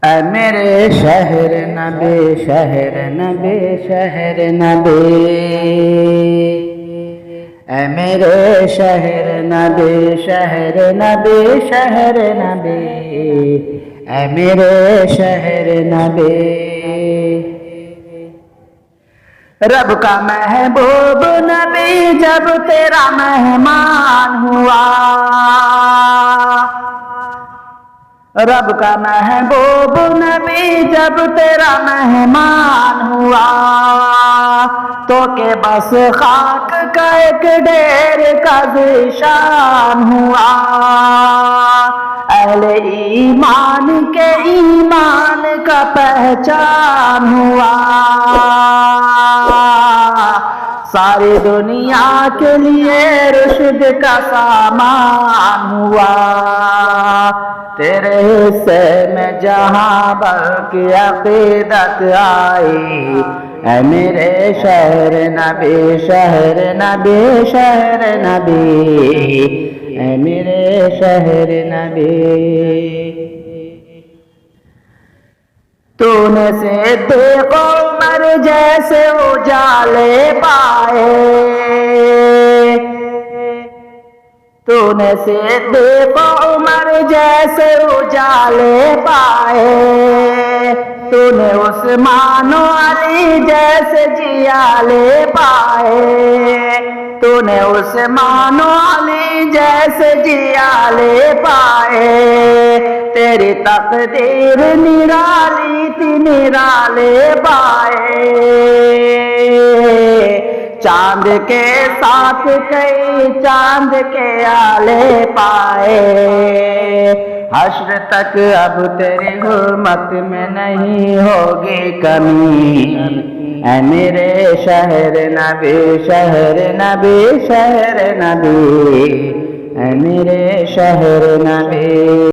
اے میرے شہر نبی شہر نبی شہر نبی، اے میرے شہر نبی شہر نبی شہر نبی، اے میرے شہر نبی۔ رب کا محبوب نبی جب تیرا مہمان ہوا، رب کا محبوب نبی جب تیرا مہمان ہوا، تو کہ بس خاک کا ایک ڈھیر کا ذیشان ہوا، اہل ایمان کے ایمان کا پہچان ہوا، ساری دنیا کے لیے رشد کا سامان ہوا، تیرے حصے میں جہاں بھر کی عقیدت آئی، اے میرے شہر نبی شہر نبی شہر نبی، اے میرے شہر نبی۔ تو نے صدیق عمر جیسے اجالے پائے، تو نے صدیق عمر جیسے اجالے پائے، تو نے عثمان و علی جیسے جیالے پائے، تو نے عثمان و علی جیسے جیالے پائے، تیری تقدیر نرالی تھی نرالے پائے، چاند کے ساتھ کئی چاند کے آلے پائے، حشر تک اب تیری حرمت میں نہیں ہوگی کمی، اے میرے شہر نبی شہر نبی شہر نبی، اے میرے شہر نبی۔